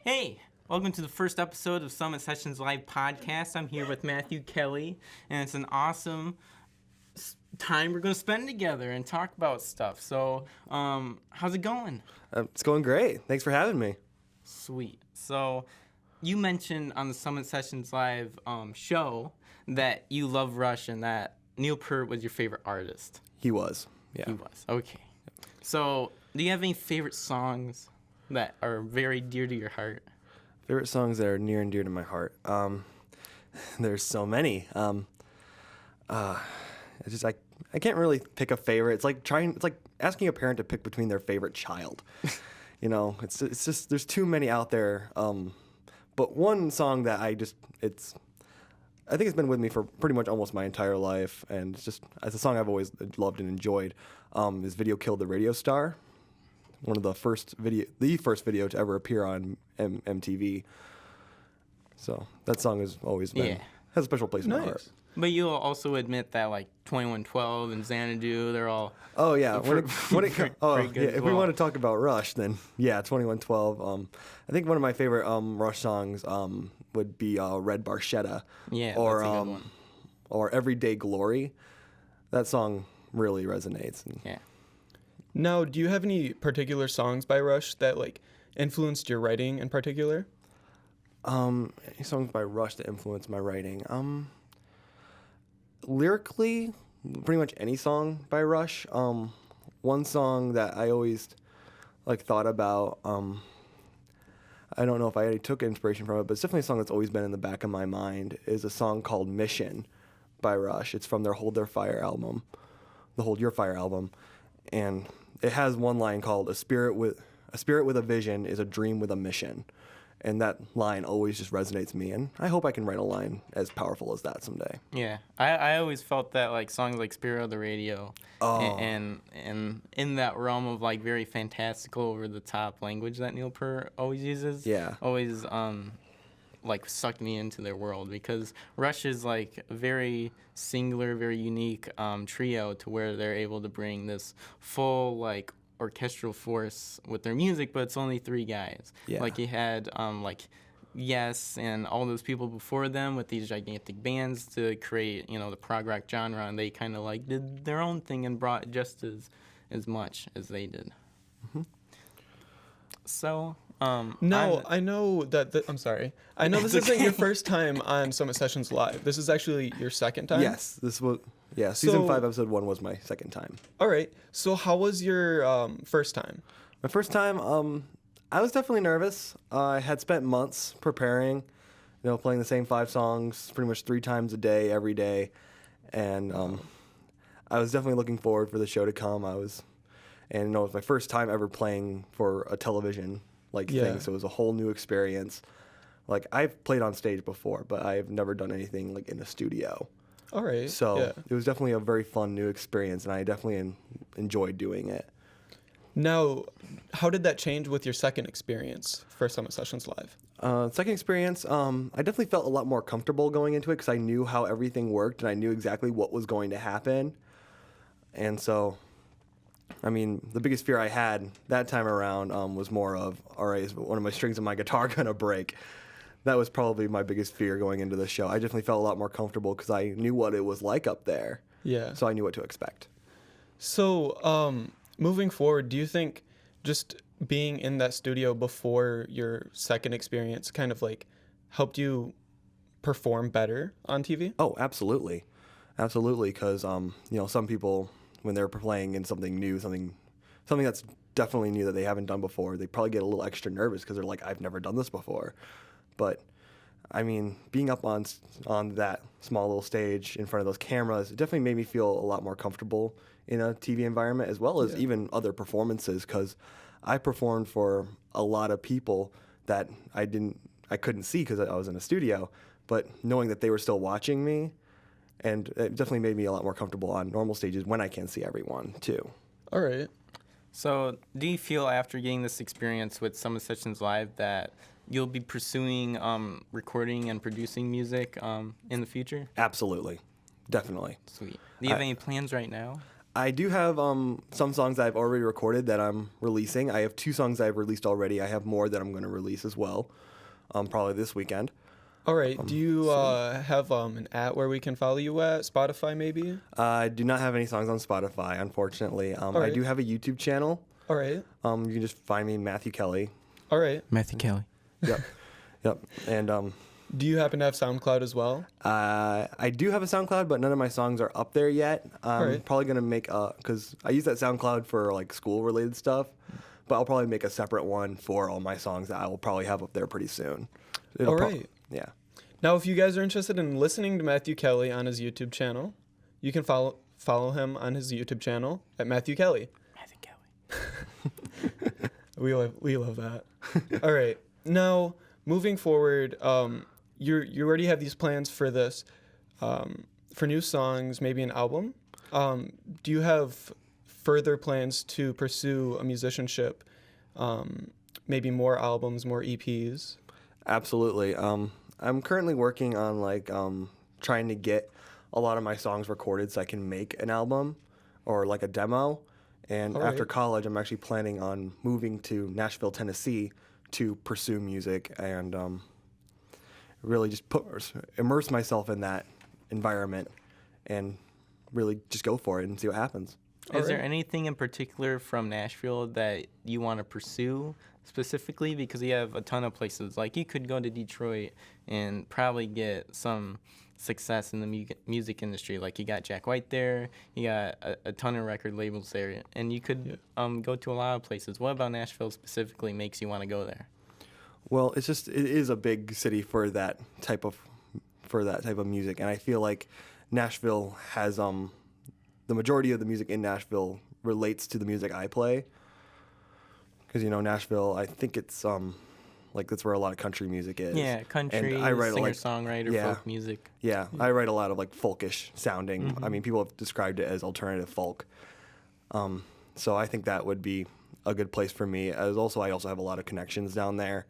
Hey, welcome to the first episode of Summit Sessions Live podcast. I'm here with Matthew Kelley, and it's an awesome time we're going to spend together and talk about stuff. So, how's it going? It's going great. Thanks for having me. Sweet. So, you mentioned on the Summit Sessions Live show that you love Rush and that Neil Peart was your favorite artist. He was. Yeah. He was. Okay. So, do you have any favorite songs that are very dear to your heart? Favorite songs that are near and dear to my heart. There's so many. I can't really pick a favorite. It's like asking a parent to pick between their favorite child. It's just there's too many out there. But one song that I think it's been with me for pretty much almost my entire life, and it's a song I've always loved and enjoyed. Is "Video Killed the Radio Star." One of the first video to ever appear on MTV. So that song has always been has a special place in my heart. But you'll also admit that like 2112 and Xanadu, they're all if we want to talk about Rush, then 2112. I think one of my favorite Rush songs would be Red Barchetta, that's a good one. or Everyday Glory. That song really resonates. Yeah. Now, do you have any particular songs by Rush that influenced your writing in particular? Any songs by Rush that influenced my writing? Lyrically, pretty much any song by Rush. One song that I always thought about. I don't know if I took inspiration from it, but it's definitely a song that's always been in the back of my mind. Is a song called "Mission" by Rush. It's from their "Hold Your Fire" album, and it has one line called "A spirit with a vision is a dream with a mission," and that line always just resonates with me. And I hope I can write a line as powerful as that someday. Yeah, I always felt that songs like "Spirit of the Radio" and in that realm of very fantastical, over the top language that Neil Peart always uses. Yeah. Always sucked me into their world, because Rush is a very singular, very unique trio to where they're able to bring this full orchestral force with their music, but it's only three guys. Yeah. You had Yes and all those people before them with these gigantic bands to create the prog rock genre, and they kind of did their own thing and brought just as much as they did. Mm-hmm. So No, I know that. I'm sorry. I know this isn't your first time on Summit Sessions Live. This is actually your second time? Yes, season 5, episode 1 was my second time. All right. So how was your first time? My first time, I was definitely nervous. I had spent months preparing, playing the same 5 songs pretty much 3 times a day, every day. And I was definitely looking forward for the show to come. It was my first time ever playing for a television thing, so it was a whole new experience. I've played on stage before, but I've never done anything in a studio. All right. So it was definitely a very fun new experience, and I definitely enjoyed doing it. Now, how did that change with your second experience for Summit Sessions Live? Second experience, I definitely felt a lot more comfortable going into it because I knew how everything worked and I knew exactly what was going to happen. And so, the biggest fear I had that time around was more of, all right, is one of my strings of my guitar going to break? That was probably my biggest fear going into the show. I definitely felt a lot more comfortable because I knew what it was like up there. Yeah. So I knew what to expect. So, moving forward, do you think just being in that studio before your second experience kind of helped you perform better on TV? Oh, absolutely. Absolutely, because, some people, when they're playing in something new, something that's definitely new that they haven't done before, they probably get a little extra nervous because they're like, I've never done this before. But, being up on that small little stage in front of those cameras, it definitely made me feel a lot more comfortable in a TV environment, as well as even other performances, because I performed for a lot of people that I couldn't see because I was in a studio, but knowing that they were still watching me, and it definitely made me a lot more comfortable on normal stages when I can see everyone too. All right. So do you feel after getting this experience with Summit Sessions Live that you'll be pursuing recording and producing music in the future? Absolutely. Definitely. Sweet. Do you have any plans right now? I do have some songs that I've already recorded that I'm releasing. I have 2 songs that I've released already. I have more that I'm going to release as well, probably this weekend. All right. Do you So have an at where we can follow you at? Spotify, maybe? I do not have any songs on Spotify, unfortunately. I right. do have a YouTube channel. All right. You can just find me Matthew Kelley. All right. Matthew Kelley. Yep, yep. And Do you happen to have SoundCloud as well? I do have a SoundCloud, but none of my songs are up there yet. I'm Alright. probably gonna make because I use that SoundCloud for like school related stuff, but I'll probably make a separate one for all my songs that I will probably have up there pretty soon. All right. Yeah. Now, if you guys are interested in listening to Matthew Kelley on his YouTube channel, you can follow him on his YouTube channel at Matthew Kelley. Matthew Kelley. We love that. All right. Now, moving forward, you already have these plans for this, for new songs, maybe an album. Do you have further plans to pursue a musicianship? Maybe more albums, more EPs? Absolutely. I'm currently working on like trying to get a lot of my songs recorded so I can make an album or like a demo. And All after right. college, I'm actually planning on moving to Nashville, Tennessee to pursue music and really just immerse myself in that environment and really just go for it and see what happens. Is there Alright. anything in particular from Nashville that you want to pursue specifically? Because you have a ton of places. Like you could go to Detroit and probably get some success in the music industry. Like you got Jack White there, you got a ton of record labels there, and you could go to a lot of places. What about Nashville specifically makes you want to go there? Well, it is a big city for that type of music, and I feel like Nashville has the majority of the music in Nashville relates to the music I play. Because Nashville, I think it's like that's where a lot of country music is. Yeah, country, and I write singer-songwriter, yeah. folk music. Yeah, I write a lot of like folkish sounding. I mean, people have described it as alternative folk. So I think that would be a good place for me. I also have a lot of connections down there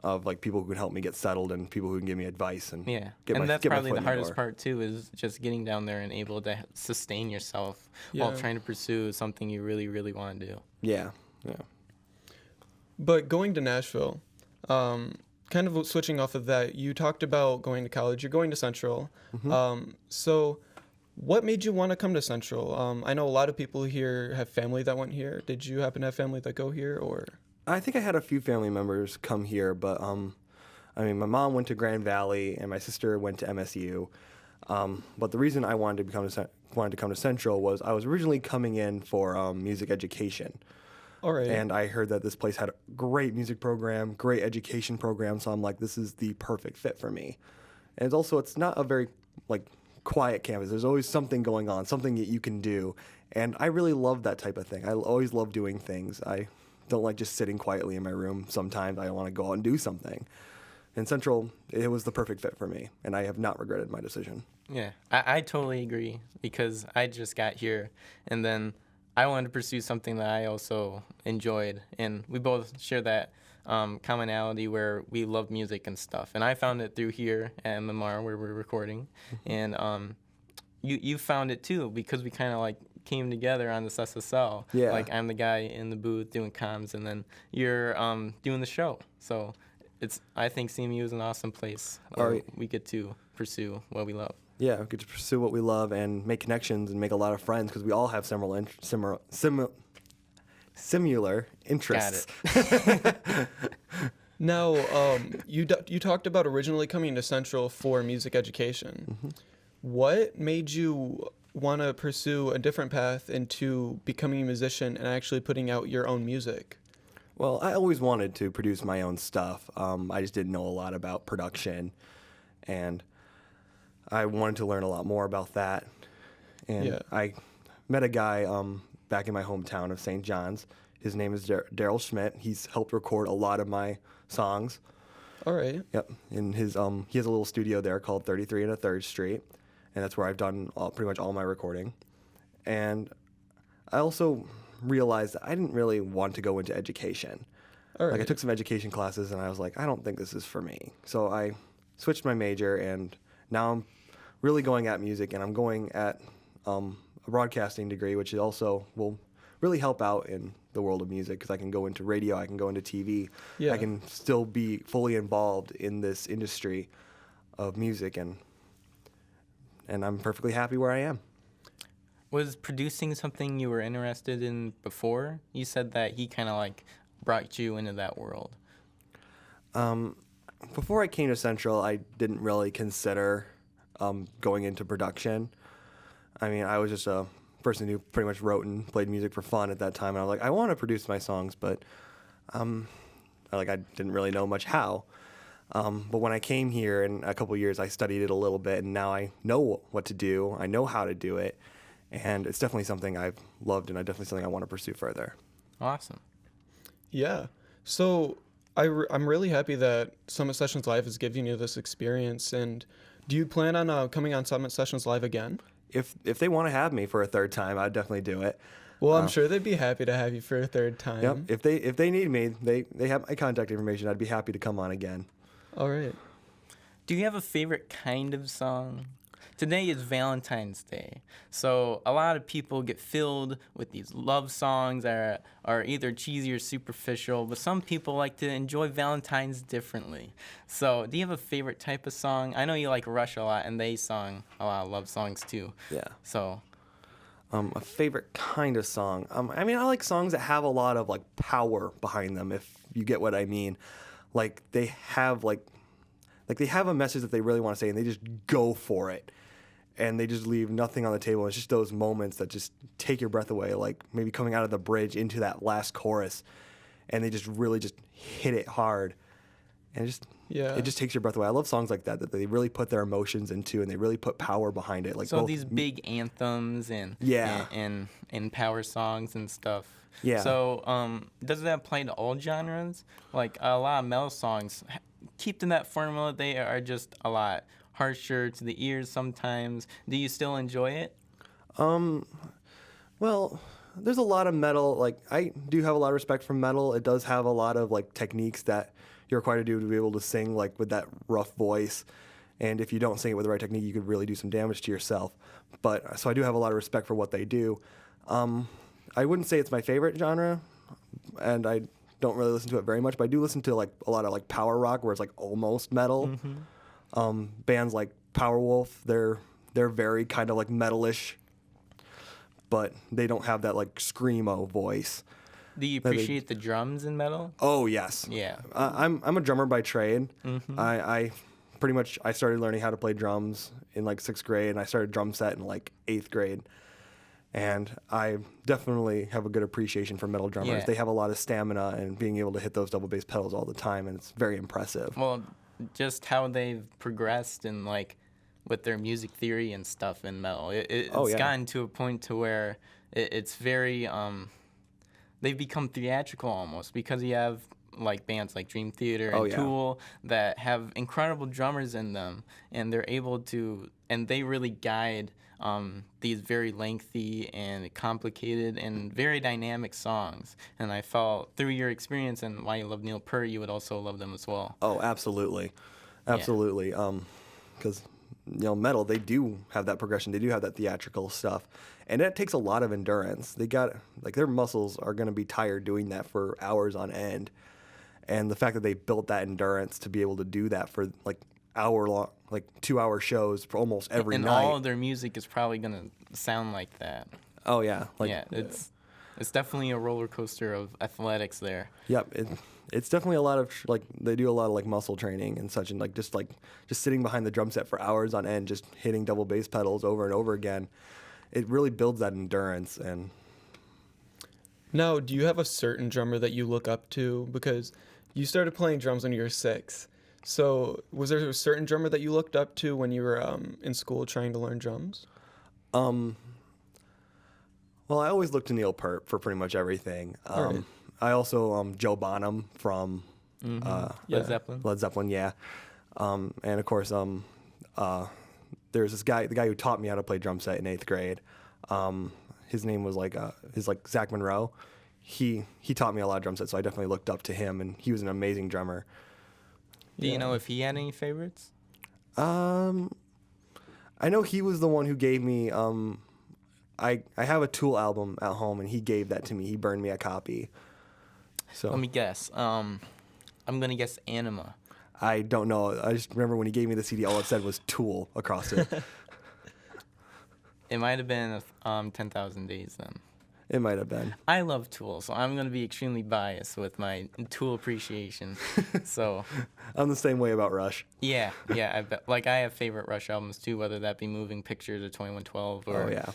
of like people who can help me get settled and people who can give me advice and Yeah, get and my, that's get my probably foot the in hardest door. part too, is just getting down there and able to sustain yourself while Yeah. trying to pursue something you really, really want to do. Yeah, yeah. But going to Nashville, kind of switching off of that, you talked about going to college. You're going to Central. So what made you want to come to Central? I know a lot of people here have family that went here. Did you happen to have family that go here, or? I think I had a few family members come here, but I mean, my mom went to Grand Valley and my sister went to MSU. But the reason I wanted to come to Central was I was originally coming in for music education. All right. And I heard that this place had a great music program, great education program, so I'm like, this is the perfect fit for me. And it's not a very like quiet campus. There's always something going on, something that you can do. And I really love that type of thing. I always love doing things. I don't like just sitting quietly in my room. Sometimes I want to go out and do something. And Central, it was the perfect fit for me, and I have not regretted my decision. Yeah, I totally agree, because I just got here, and then I wanted to pursue something that I also enjoyed, and we both share that commonality where we love music and stuff. And I found it through here at MMR where we're recording, and you found it too, because we kind of like came together on this SSL. Yeah. Like I'm the guy in the booth doing comms, and then you're doing the show. So I think CMU is an awesome place where Right. we get to pursue what we love. Yeah, we get to pursue what we love and make connections and make a lot of friends because we all have similar interests. Now, you talked about originally coming to Central for music education. What made you want to pursue a different path into becoming a musician and actually putting out your own music? Well, I always wanted to produce my own stuff. I just didn't know a lot about production, and I wanted to learn a lot more about that. And Yeah. I met a guy back in my hometown of St. John's. His name is Daryl Schmidt. He's helped record a lot of my songs. All right. Yep. In his he has a little studio there called 33 and a 3rd Street, and that's where I've done pretty much all my recording. And I also realized that I didn't really want to go into education. All right. Like I took some education classes and I was like, I don't think this is for me. So I switched my major and now I'm really going at music and I'm going at a broadcasting degree, which also will really help out in the world of music because I can go into radio, I can go into TV, Yeah. I can still be fully involved in this industry of music, and I'm perfectly happy where I am. Was producing something you were interested in before? You said that he kind of like brought you into that world. Before I came to Central, I didn't really consider going into production. I mean, I was just a person who pretty much wrote and played music for fun at that time, and I was like, I want to produce my songs, but I didn't really know much how. But when I came here in a couple years, I studied it a little bit, and now I know what to do. I know how to do it, and it's definitely something I've loved, and definitely something I want to pursue further. Awesome. Yeah. So I'm really happy that Summit Sessions Live is giving you this experience. And do you plan on coming on Summit Sessions Live again? If they want to have me for a third time, I'd definitely do it. Well, I'm sure they'd be happy to have you for a third time. Yep. If they need me, they have my contact information. I'd be happy to come on again. All right. Do you have a favorite kind of song? Today is Valentine's Day, so a lot of people get filled with these love songs that are either cheesy or superficial, but some people like to enjoy Valentine's differently. So do you have a favorite type of song? I know you like Rush a lot, and they sung a lot of love songs too. Yeah. So A favorite kind of song. I mean, I like songs that have a lot of like power behind them, if you get what I mean. Like they have they have a message that they really want to say, and they just go for it. And they just leave nothing on the table. It's just those moments that just take your breath away, like maybe coming out of the bridge into that last chorus, and they just really just hit it hard, and it just takes your breath away. I love songs like that they really put their emotions into, and they really put power behind it. Like so these big anthems and power songs and stuff. Yeah. So does that apply to all genres? Like a lot of metal songs keep to that formula. They are just a lot harsher to the ears sometimes. Do you still enjoy it? Well, there's a lot of metal. Like I do have a lot of respect for metal. It does have a lot of like techniques that you're required to do to be able to sing like with that rough voice. And if you don't sing it with the right technique, you could really do some damage to yourself. But so I do have a lot of respect for what they do. I wouldn't say it's my favorite genre, and I don't really listen to it very much. But I do listen to like a lot of like power rock, where it's like almost metal. Mm-hmm. Bands like Powerwolf, they're very kind of like metalish, but they don't have that like screamo voice. Do you appreciate the drums in metal? Oh yes. Yeah. I'm a drummer by trade. Mm-hmm. I pretty much I started learning how to play drums in like 6th grade, and I started drum set in like 8th grade. And I definitely have a good appreciation for metal drummers. Yeah. They have a lot of stamina and being able to hit those double bass pedals all the time, and it's very impressive. Well, just how they've progressed and like with their music theory and stuff in metal. It's gotten to a point to where it's very they've become theatrical almost, because you have like bands like Dream Theater and Tool that have incredible drummers in them, and they're able to, and they really guide these very lengthy and complicated and very dynamic songs. And I felt through your experience and why you love Neil Peart, you would also love them as well. Oh, absolutely. Because metal, they do have that progression, they do have that theatrical stuff, and it takes a lot of endurance. They got like their muscles are going to be tired doing that for hours on end, and the fact that they built that endurance to be able to do that for like hour-long, like 2-hour shows for almost every and night. all of their music is probably gonna sound like that. Oh yeah, it's definitely a roller coaster of athletics there. Yep, it's definitely a lot of like they do a lot of like muscle training and such, and like just sitting behind the drum set for hours on end, just hitting double bass pedals over and over again. It really builds that endurance. And now, do you have a certain drummer that you look up to? Because you started playing drums when you were 6. So was there a certain drummer that you looked up to when you were in school trying to learn drums? Well, I always look to Neil Peart for pretty much everything. Right. I also Joe Bonham from Led Zeppelin. Led Zeppelin, yeah. And of course, there's this guy, the guy who taught me how to play drum set in 8th grade. His name was like Zach Monroe. He taught me a lot of drum sets, so I definitely looked up to him, and he was an amazing drummer. Do you know if he had any favorites? I know he was the one who gave me I have a Tool album at home, and he gave that to me. He burned me a copy. So Let me guess. I'm gonna guess Anima. I don't know. I just remember when he gave me the CD, all it said was Tool across it. It might have been 10,000 Days then. It might have been. I love Tool, so I'm gonna be extremely biased with my Tool appreciation. So I'm the same way about Rush. yeah, I bet. Like I have favorite Rush albums too, whether that be Moving Pictures or 2112 or Oh, yeah.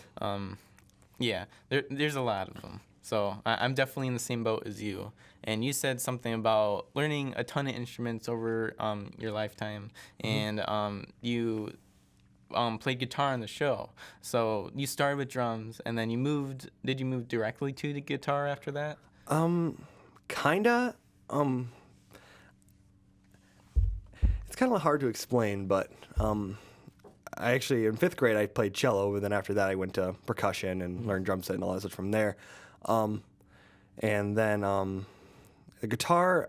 yeah. There's a lot of them. So I'm definitely in the same boat as you. And you said something about learning a ton of instruments over your lifetime, and you played guitar on the show. So you started with drums, and then you moved. Did you move directly to the guitar after that? Kinda. It's kind of hard to explain, but I actually, in 5th grade, I played cello, but then after that, I went to percussion and learned drum set and all that stuff from there. And then the guitar,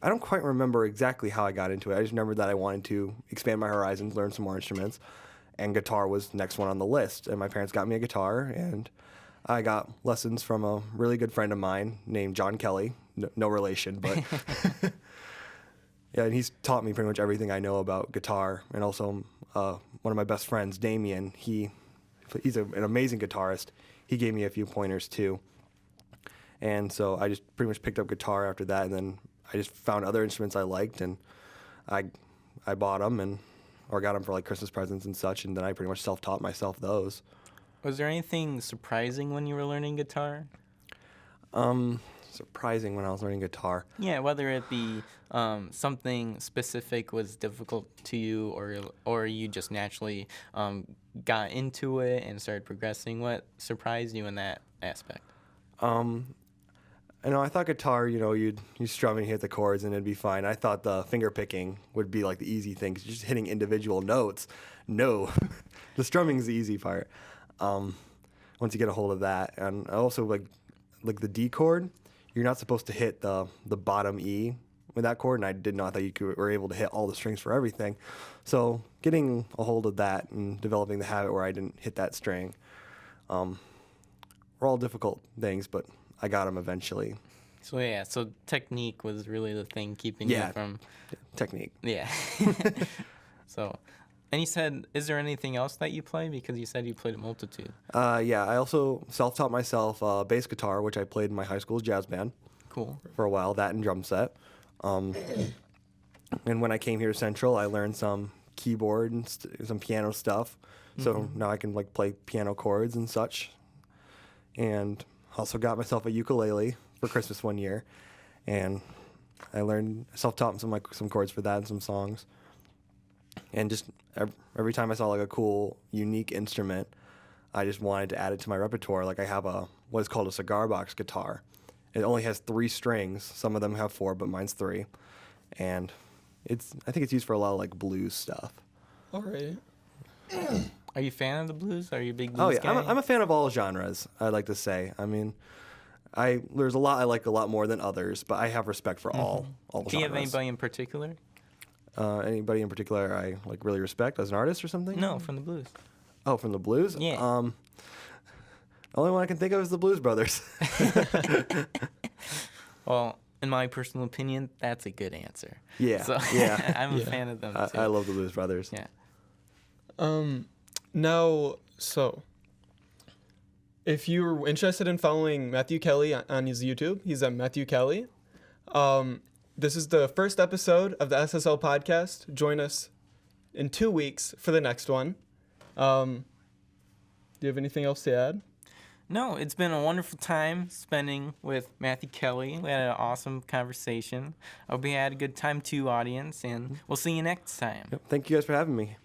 I don't quite remember exactly how I got into it. I just remember that I wanted to expand my horizons, learn some more instruments, and guitar was the next one on the list. And my parents got me a guitar, and I got lessons from a really good friend of mine named John Kelley. No relation, but yeah, and he's taught me pretty much everything I know about guitar. And also one of my best friends, Damien, he's an amazing guitarist. He gave me a few pointers too. And so I just pretty much picked up guitar after that, and then I just found other instruments I liked, and I bought them or got them for like Christmas presents and such, and then I pretty much self-taught myself those. Was there anything surprising when you were learning guitar? Surprising when I was learning guitar. Yeah, whether it be something specific was difficult to you, or you just naturally got into it and started progressing. What surprised you in that aspect? I thought guitar, you'd strum and hit the chords and it'd be fine. I thought the finger picking would be like the easy thing, 'cause just hitting individual notes. No, the strumming's the easy part. Once you get a hold of that, and also like the D chord, you're not supposed to hit the bottom E with that chord, and I did not think you were able to hit all the strings for everything. So getting a hold of that and developing the habit where I didn't hit that string, were all difficult things, but I got them eventually. So technique was really the thing keeping you from technique. Yeah. So, and you said, is there anything else that you play? Because you said you played a multitude. Yeah, I also self-taught myself bass guitar, which I played in my high school jazz band. Cool. For a while, that and drum set. And when I came here to Central, I learned some keyboard and some piano stuff. So now I can like play piano chords and such. And also got myself a ukulele for Christmas one year, and I self-taught some chords for that and some songs. And just every time I saw like a cool, unique instrument, I just wanted to add it to my repertoire. Like I have what is called a cigar box guitar. It only has 3 strings. Some of them have 4, but mine's 3. And I think it's used for a lot of like blues stuff. All right. Are you a fan of the blues? Are you a big blues guy? I'm a fan of all genres, I'd like to say. I mean, there's a lot I like a lot more than others, but I have respect for all genres. Do you have anybody in particular? Anybody in particular I like really respect as an artist or something? No, from the blues. Oh, from the blues? Yeah. The only one I can think of is the Blues Brothers. Well, in my personal opinion, that's a good answer. Yeah. So Yeah. I'm a fan of them too. I love the Blues Brothers. Yeah. Now, so if you're interested in following Matthew Kelley on his YouTube, he's at Matthew Kelley. This is the first episode of the SSL podcast. Join us in 2 weeks for the next one. Do you have anything else to add? No, it's been a wonderful time spending with Matthew Kelley. We had an awesome conversation. I hope you had a good time too, audience, and we'll see you next time. Yep. Thank you guys for having me.